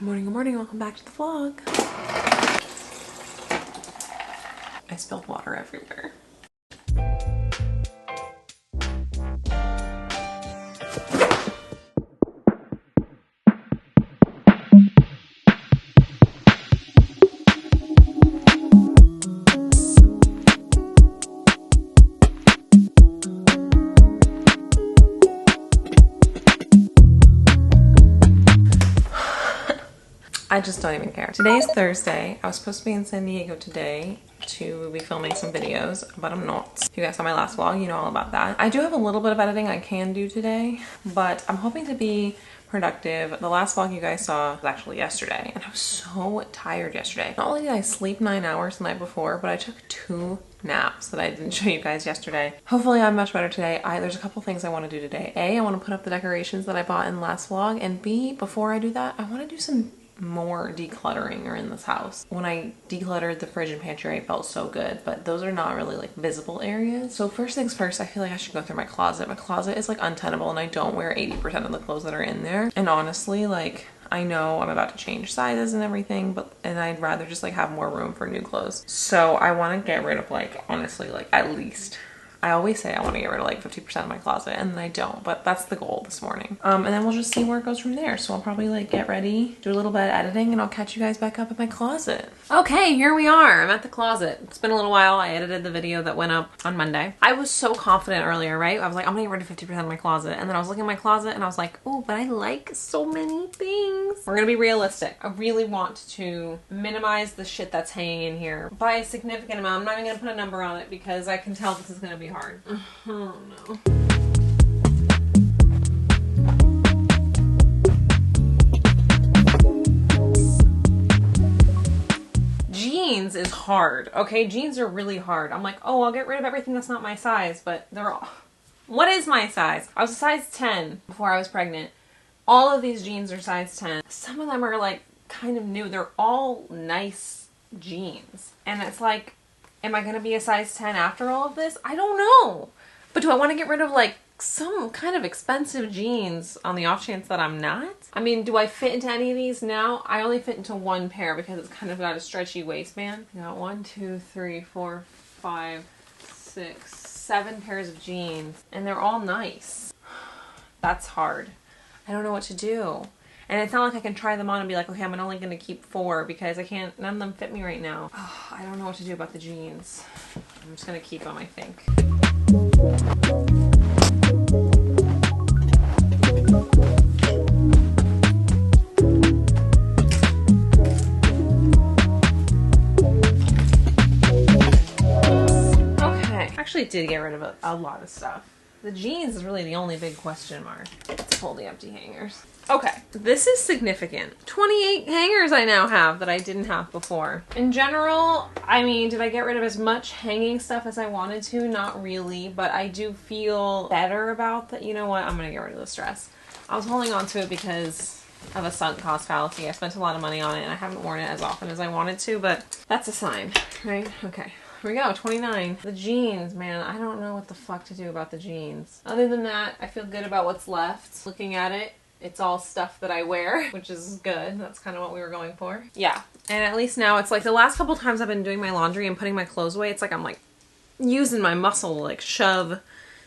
Good morning, welcome back to the vlog. I spilled water everywhere. I just don't even care. Today is Thursday. I was supposed to be in San Diego today to be filming some videos, but I'm not. If you guys saw my last vlog, you know all about that. I do have a little bit of editing I can do today, but I'm hoping to be productive. The last vlog you guys saw was actually yesterday, and I was so tired yesterday. Not only did I sleep 9 hours the night before, but I took 2 naps that I didn't show you guys yesterday. Hopefully I'm much better today. There's a couple things I want to do today. A, I want to put up the decorations that I bought in the last vlog, and B, before I do that, I want to do some more decluttering in this house. When I decluttered the fridge and pantry, it felt so good, but those are not really like visible areas. So first things first, I feel like I should go through my closet. My closet is like untenable and I don't wear 80% of the clothes that are in there. And honestly, like, I know I'm about to change sizes and everything, and I'd rather just like have more room for new clothes. So I want to get rid of, like, honestly, like at least, I always say I want to get rid of like 50% of my closet, and then I don't, but that's the goal this morning. And then we'll just see where it goes from there. So I'll probably like get ready, do a little bit of editing, and I'll catch you guys back up at my closet. Okay, here we are. I'm at the closet. It's been a little while. I edited the video that went up on Monday. I was so confident earlier, right? I was like, I'm gonna get rid of 50% of my closet. And then I was looking at my closet and I was like, oh, but I like so many things. We're gonna be realistic. I really want to minimize the shit that's hanging in here by a significant amount. I'm not even gonna put a number on it because I can tell this is gonna be hard. Oh no. Jeans is hard, okay? Jeans are really hard. I'm like, oh, I'll get rid of everything that's not my size, but they're all... What is my size? I was a size 10 before I was pregnant. All of these jeans are size 10. Some of them are like kind of new. They're all nice jeans. And it's like, am I gonna be a size 10 after all of this? I don't know. But do I want to get rid of like some kind of expensive jeans on the off chance that I'm not? I mean, do I fit into any of these now? I only fit into one pair because it's kind of got a stretchy waistband. I got 1, 2, 3, 4, 5, 6, 7 pairs of jeans, and they're all nice. That's hard. I don't know what to do. And it's not like I can try them on and be like, okay, I'm only going to keep 4 because I can't, none of them fit me right now. Oh, I don't know what to do about the jeans. I'm just going to keep them, I think. Actually did get rid of a lot of stuff. The jeans is really the only big question mark. Let's pull the empty hangers. Okay, this is significant. 28 hangers I now have that I didn't have before. In general, I mean, did I get rid of as much hanging stuff as I wanted to? Not really, but I do feel better about that. You know what? I'm gonna get rid of this dress. I was holding on to it because of a sunk cost fallacy. I spent a lot of money on it and I haven't worn it as often as I wanted to, but that's a sign, right? Okay. Here we go, 29. The jeans, man, I don't know what the fuck to do about the jeans. Other than that, I feel good about what's left. Looking at it, it's all stuff that I wear, which is good. That's kind of what we were going for. Yeah, and at least now it's like the last couple times I've been doing my laundry and putting my clothes away, it's like I'm like using my muscle to like shove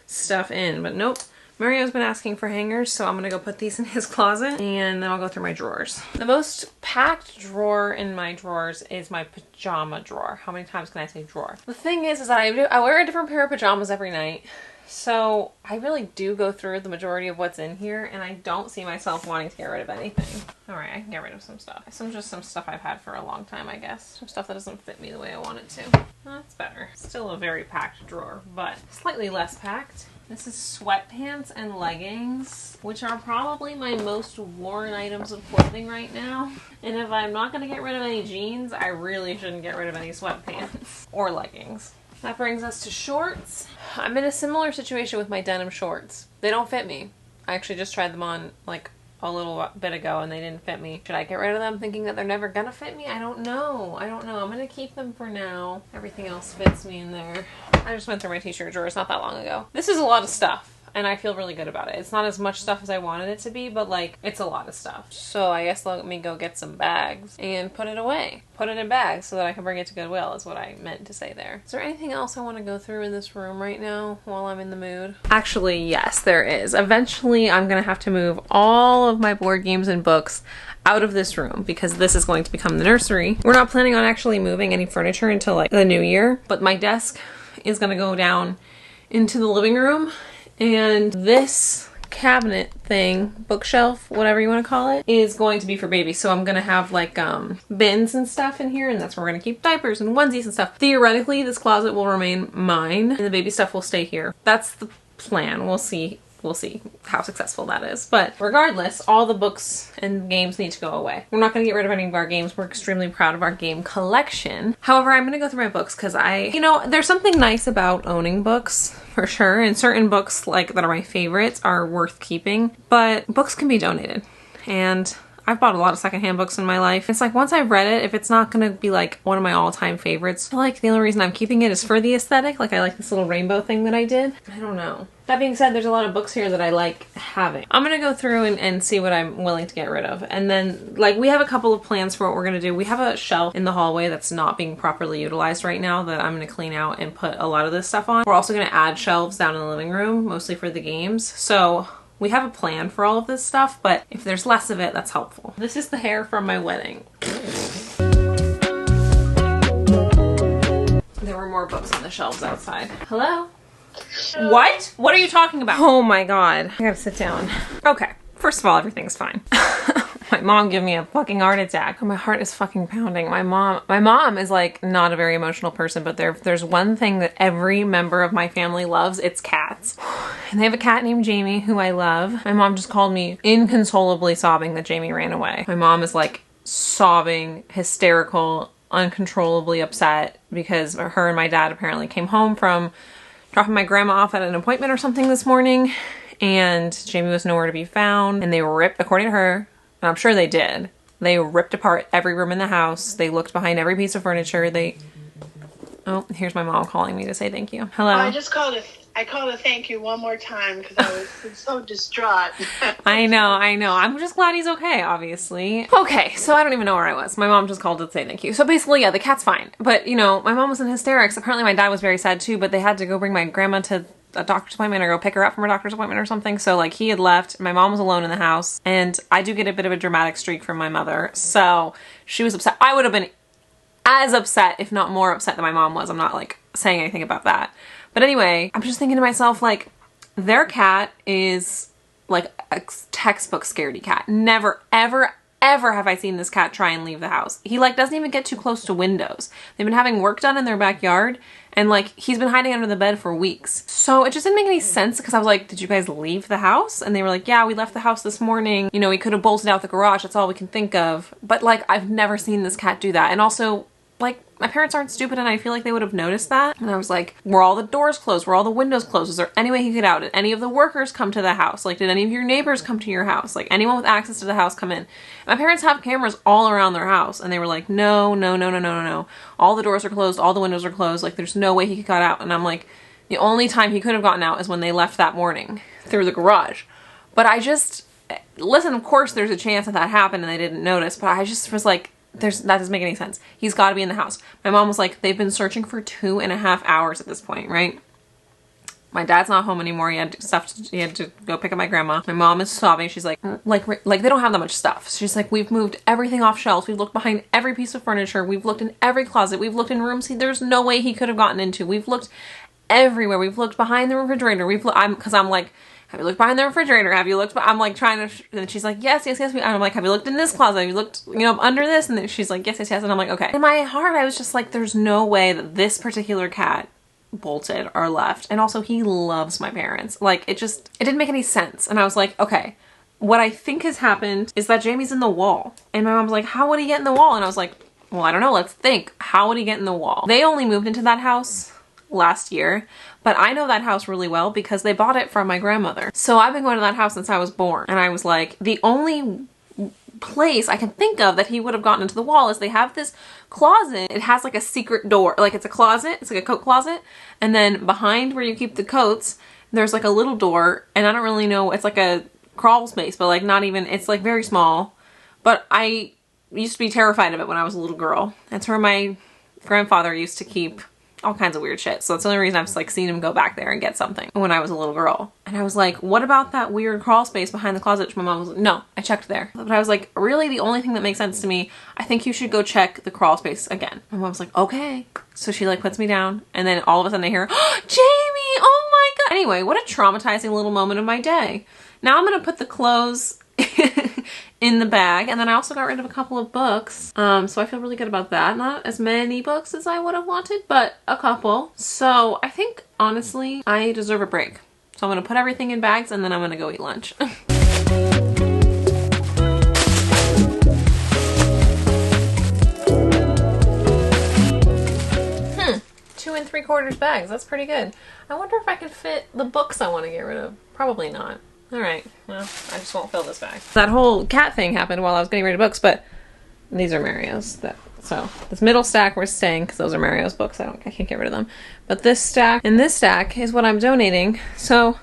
stuff in, but nope. Mario's been asking for hangers, so I'm gonna go put these in his closet and then I'll go through my drawers. The most packed drawer in my drawers is my pajama drawer. How many times can I say drawer? The thing is that I wear a different pair of pajamas every night, so I really do go through the majority of what's in here and I don't see myself wanting to get rid of anything. Alright, I can get rid of some stuff. Just some stuff I've had for a long time, I guess. Some stuff that doesn't fit me the way I want it to. Well, that's better. Still a very packed drawer, but slightly less packed. This is sweatpants and leggings, which are probably my most worn items of clothing right now. And if I'm not going to get rid of any jeans, I really shouldn't get rid of any sweatpants or leggings. That brings us to shorts. I'm in a similar situation with my denim shorts. They don't fit me. I actually just tried them on like a little bit ago and they didn't fit me. Should I get rid of them thinking that they're never gonna fit me? I don't know. I'm gonna keep them for now. Everything else fits me in there. I just went through my t-shirt drawers not that long ago. This is a lot of stuff. and I feel really good about it. It's not as much stuff as I wanted it to be, but like it's a lot of stuff. So I guess let me go get some bags and put it away. Put it in bags so that I can bring it to Goodwill is what I meant to say there. Is there anything else I want to go through in this room right now while I'm in the mood? Actually, yes, there is. Eventually, I'm gonna have to move all of my board games and books out of this room because this is going to become the nursery. We're not planning on actually moving any furniture until like the new year, but my desk is gonna go down into the living room, and this cabinet thing, bookshelf, whatever you want to call it, is going to be for babies. So I'm gonna have like bins and stuff in here, and that's where we're gonna keep diapers and onesies and stuff. Theoretically, this closet will remain mine and the baby stuff will stay here. That's the plan. We'll see how successful that is. But regardless, all the books and games need to go away. We're not going to get rid of any of our games. We're extremely proud of our game collection. However, I'm going to go through my books because there's something nice about owning books for sure. And certain books like that are my favorites are worth keeping, but books can be donated. And I've bought a lot of secondhand books in my life. It's like once I've read it, if it's not gonna be like one of my all-time favorites, I feel like the only reason I'm keeping it is for the aesthetic. Like I like this little rainbow thing that I did. I don't know. That being said, there's a lot of books here that I like having. I'm gonna go through and see what I'm willing to get rid of. And then like we have a couple of plans for what we're gonna do. We have a shelf in the hallway that's not being properly utilized right now that I'm gonna clean out and put a lot of this stuff on. We're also gonna add shelves down in the living room, mostly for the games. So we have a plan for all of this stuff, but if there's less of it, that's helpful. This is the hair from my wedding. There were more books on the shelves outside. Hello? What? What are you talking about? Oh my God. I gotta sit down. Okay. First of all, everything's fine. My mom gave me a fucking heart attack. My heart is fucking pounding. My mom is like not a very emotional person, but there's one thing that every member of my family loves. It's cats. And they have a cat named Jamie who I love. My mom just called me inconsolably sobbing that Jamie ran away. My mom is like sobbing, hysterical, uncontrollably upset because her and my dad apparently came home from dropping my grandma off at an appointment or something this morning, and Jamie was nowhere to be found, and they ripped, according to her, and I'm sure they did, they ripped apart every room in the house. They looked behind every piece of furniture. Oh, here's my mom calling me to say thank you. Hello. I called to thank you one more time because I was so distraught. I know. I'm just glad he's okay, obviously. Okay, so I don't even know where I was. My mom just called to say thank you. So basically, yeah, the cat's fine. But, you know, my mom was in hysterics. Apparently my dad was very sad too, but they had to go bring my grandma to a doctor's appointment or go pick her up from her doctor's appointment or something. So like he had left, my mom was alone in the house, and I do get a bit of a dramatic streak from my mother. So she was upset. I would have been as upset, if not more upset than my mom was. I'm not like saying anything about that. But anyway, I'm just thinking to myself, like, their cat is like a textbook scaredy cat. Never, ever, ever have I seen this cat try and leave the house. He like doesn't even get too close to windows. They've been having work done in their backyard, and like he's been hiding under the bed for weeks. So it just didn't make any sense because I was like, did you guys leave the house? And they were like, yeah, we left the house this morning. You know, we could have bolted out the garage. That's all we can think of. But like, I've never seen this cat do that. And also, like, my parents aren't stupid, and I feel like they would have noticed that. And I was like, were all the doors closed? Were all the windows closed? Was there any way he could get out? Did any of the workers come to the house? Like, did any of your neighbors come to your house? Like, anyone with access to the house come in? My parents have cameras all around their house, and they were like, no. All the doors are closed. All the windows are closed. Like, there's no way he got out. And I'm like, the only time he could have gotten out is when they left that morning through the garage. But I just, listen, of course there's a chance that happened and they didn't notice, but I just was like, that doesn't make any sense. He's got to be in the house. My mom was like, they've been searching for 2.5 hours at this point, right? My dad's not home anymore. He had to go pick up my grandma. My mom is sobbing. She's like they don't have that much stuff. She's like, we've moved everything off shelves. We've looked behind every piece of furniture. We've looked in every closet. We've looked in rooms there's no way he could have gotten into. We've looked everywhere. We've looked behind the refrigerator. I'm like, have you looked behind the refrigerator? Have you looked? I'm like trying to, and she's like, yes. I'm like, have you looked in this closet? Have you looked, under this? And then she's like, yes. And I'm like, okay. In my heart, I was just like, there's no way that this particular cat bolted or left. And also he loves my parents. Like it didn't make any sense. And I was like, okay, what I think has happened is that Jamie's in the wall. And my mom's like, how would he get in the wall? And I was like, well, I don't know. Let's think. How would he get in the wall? They only moved into that house last year, but I know that house really well because they bought it from my grandmother. So I've been going to that house since I was born. And I was like, the only place I can think of that he would have gotten into the wall is they have this closet. It has like a secret door. Like it's a closet. It's like a coat closet. And then behind where you keep the coats, there's like a little door, and I don't really know, it's like a crawl space, but like not even, it's like very small. But I used to be terrified of it when I was a little girl. That's where my grandfather used to keep all kinds of weird shit. So that's the only reason I've like seen him go back there and get something when I was a little girl. And I was like, what about that weird crawl space behind the closet? My mom was like, no, I checked there. But I was like, really, the only thing that makes sense to me, I think you should go check the crawl space again. My mom was like, okay. So she like puts me down, and then all of a sudden I hear, oh, Jamie, oh my God. Anyway, what a traumatizing little moment of my day. Now I'm gonna put the clothes in the bag, and then I also got rid of a couple of books, so I feel really good about that. Not as many books as I would have wanted, but a couple. So I think honestly I deserve a break, so I'm gonna put everything in bags and then I'm gonna go eat lunch. 2 3/4 bags, that's pretty good. I wonder if I can fit the books I want to get rid of. Probably not. All right, well, I just won't fill this bag. That whole cat thing happened while I was getting rid of books, but these are Mario's. So this middle stack we're staying because those are Mario's books. I can't get rid of them. But this stack and this stack is what I'm donating. So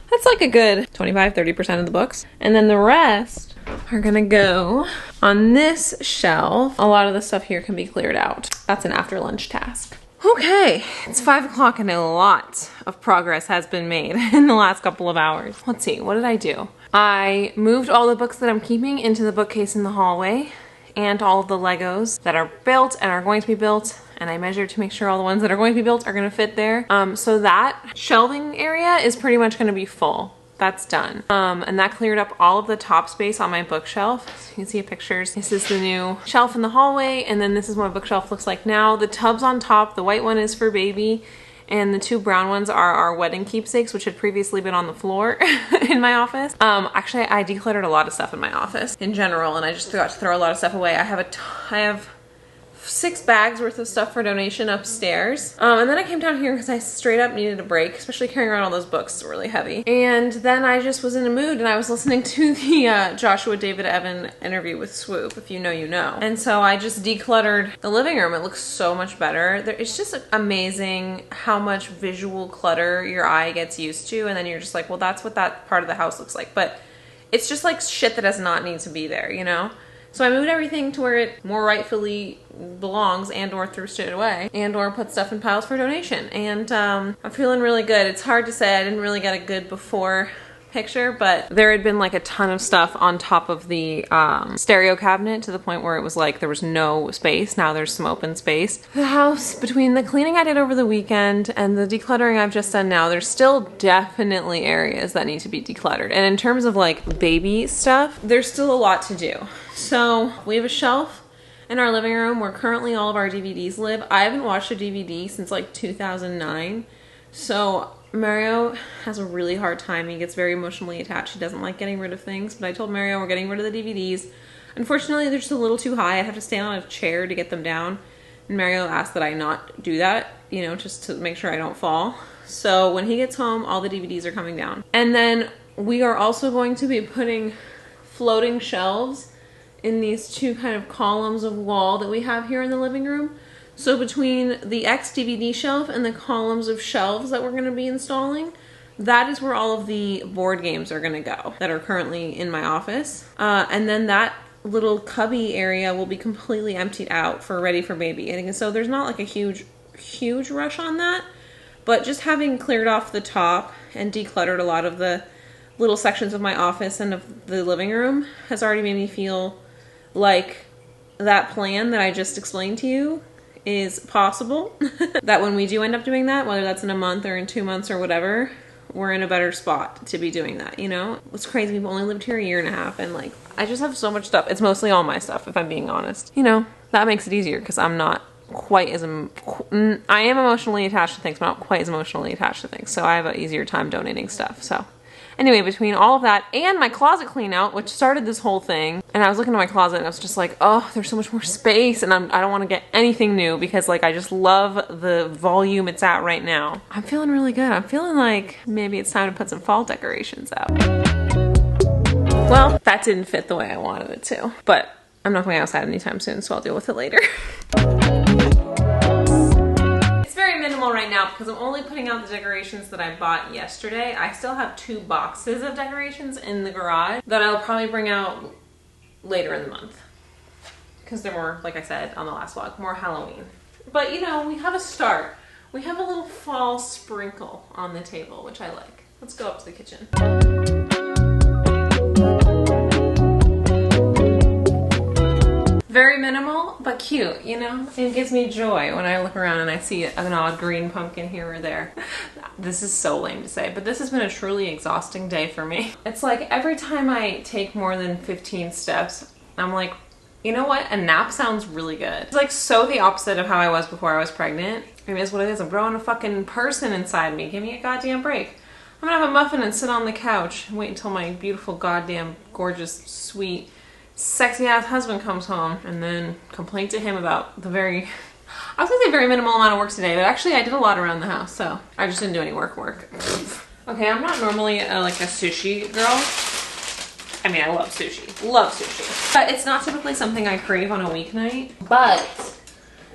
that's like a good 25-30% of the books. And then the rest are gonna go on this shelf. A lot of the stuff here can be cleared out. That's an after lunch task. Okay, it's 5 o'clock and a lot of progress has been made in the last couple of hours. Let's see, what did I do? I moved all the books that I'm keeping into the bookcase in the hallway, and all of the Legos that are built and are going to be built, and I measured to make sure all the ones that are going to be built are gonna fit there. So that shelving area is pretty much gonna be full. That's done. And that cleared up all of the top space on my bookshelf. So you can see pictures. This is the new shelf in the hallway, and then this is what my bookshelf looks like now. The tubs on top, the white one is for baby, and the 2 brown ones are our wedding keepsakes, which had previously been on the floor in my office. Actually, I decluttered a lot of stuff in my office in general, and I just forgot to throw a lot of stuff away. I have 6 bags worth of stuff for donation upstairs. And then I came down here because I straight up needed a break, especially carrying around all those books, really heavy. And then I just was in a mood, and I was listening to the Joshua David Evan interview with Swoop, if you know, you know. And so I just decluttered the living room. It looks so much better. It's just amazing how much visual clutter your eye gets used to, and then you're just like, well, that's what that part of the house looks like. But it's just like shit that does not need to be there, you know? So I moved everything to where it more rightfully belongs, and or threw shit away, and or put stuff in piles for donation. And I'm feeling really good. It's hard to say, I didn't really get a good before picture, but there had been like a ton of stuff on top of the stereo cabinet to the point where it was like there was no space. Now there's some open space. The house, between the cleaning I did over the weekend and the decluttering I've just done now, there's still definitely areas that need to be decluttered. And in terms of like baby stuff, there's still a lot to do. So we have a shelf in our living room where currently all of our DVDs live. I haven't watched a DVD since like 2009. So Mario has a really hard time. He gets very emotionally attached. He doesn't like getting rid of things, but I told Mario we're getting rid of the DVDs. Unfortunately, they're just a little too high. I have to stand on a chair to get them down. And Mario asked that I not do that, you know, just to make sure I don't fall. So when he gets home, all the DVDs are coming down. And then we are also going to be putting floating shelves in these 2 kind of columns of wall that we have here in the living room. So between the X DVD shelf and the columns of shelves that we're going to be installing, that is where all of the board games are going to go that are currently in my office. And then that little cubby area will be completely emptied out for ready for baby. And so there's not like a huge rush on that, but just having cleared off the top and decluttered a lot of the little sections of my office and of the living room has already made me feel like that plan that I just explained to you is possible. That when we do end up doing that, whether that's in a month or in 2 months or whatever, we're in a better spot to be doing that, you know? It's crazy, we've only lived here a year and a half, and like, I just have so much stuff. It's mostly all my stuff, if I'm being honest. You know, that makes it easier because I'm not quite as, I am emotionally attached to things, but not quite as emotionally attached to things, so I have an easier time donating stuff, so. Anyway, between all of that and my closet clean out, which started this whole thing, and I was looking at my closet and I was just like, oh, there's so much more space, and I don't want to get anything new because like I just love the volume it's at right now. I'm feeling really good. I'm feeling like maybe it's time to put some fall decorations out. Well, that didn't fit the way I wanted it to, but I'm not going outside anytime soon, so I'll deal with it later. It's very minimal minimal right now because I'm only putting out the decorations that I bought yesterday. I still have 2 boxes of decorations in the garage that I'll probably bring out later in the month. Because they're more, like I said on the last vlog, more Halloween. But you know, we have a start. We have a little fall sprinkle on the table, which I like. Let's go up to the kitchen. Very minimal, but cute, you know? It gives me joy when I look around and I see an odd green pumpkin here or there. This is so lame to say, but this has been a truly exhausting day for me. It's like every time I take more than 15 steps, I'm like, you know what? A nap sounds really good. It's like so the opposite of how I was before I was pregnant. I mean, it's what it is. I'm growing a fucking person inside me. Give me a goddamn break. I'm gonna have a muffin and sit on the couch and wait until my beautiful, goddamn, gorgeous, sweet, sexy ass husband comes home and then complain to him about the very, I was gonna say very minimal amount of work today, but actually I did a lot around the house, so I just didn't do any work. Okay, I'm not normally like a sushi girl. I mean, I love sushi, but it's not typically something I crave on a weeknight, but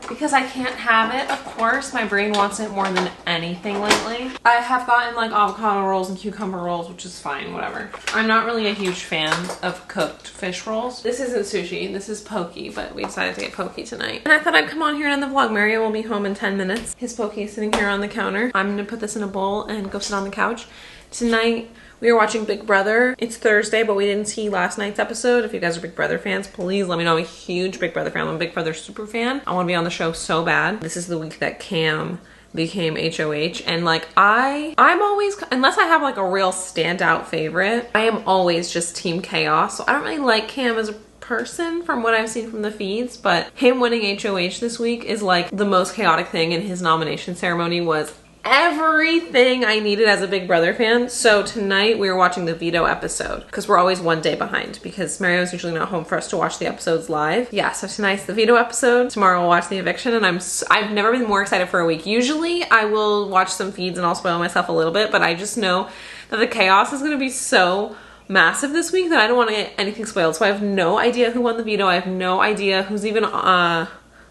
because I can't have it, of course, my brain wants it more than anything lately. I have gotten like avocado rolls and cucumber rolls, which is fine, whatever. I'm not really a huge fan of cooked fish rolls. This isn't sushi, this is poke, but we decided to get poke tonight. And I thought I'd come on here and end the vlog. Mario will be home in 10 minutes. His poke is sitting here on the counter. I'm gonna put this in a bowl and go sit on the couch. Tonight, we are watching Big Brother. It's Thursday, but we didn't see last night's episode. If you guys are Big Brother fans, please let me know. I'm a huge Big Brother fan. I'm a Big Brother super fan. I want to be on the show so bad. This is the week that Cam became HOH, and like I'm always, unless I have like a real standout favorite, I am always just Team Chaos. So I don't really like Cam as a person from what I've seen from the feeds, but him winning HOH this week is like the most chaotic thing, and his nomination ceremony was everything I needed as a Big Brother fan. So tonight we were watching the veto episode because we're always one day behind because Mario's usually not home for us to watch the episodes live. Yeah, so tonight's the veto episode. Tomorrow we'll watch the eviction, and I've never been more excited for a week. Usually I will watch some feeds and I'll spoil myself a little bit, but I just know that the chaos is going to be so massive this week that I don't want to get anything spoiled. So I have no idea who won the veto. I have no idea who's even well,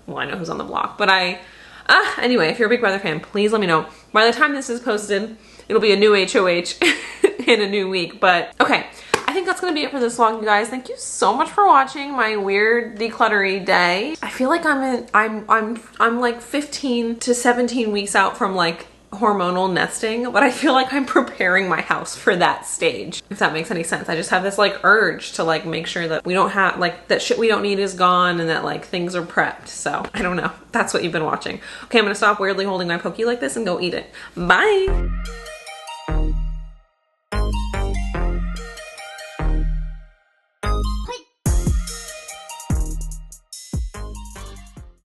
I know who's on the block, but anyway, if you're a Big Brother fan, please let me know. By the time this is posted, it'll be a new HOH in a new week. But okay, I think that's gonna be it for this vlog, you guys. Thank you so much for watching my weird decluttery day. I feel like I'm like 15 to 17 weeks out from like hormonal nesting, but I feel like I'm preparing my house for that stage, if that makes any sense. I just have this like urge to like make sure that we don't have like that shit we don't need is gone and that like things are prepped. So I don't know, that's what you've been watching. Okay, I'm gonna stop weirdly holding my Poke like this and go eat it. Bye.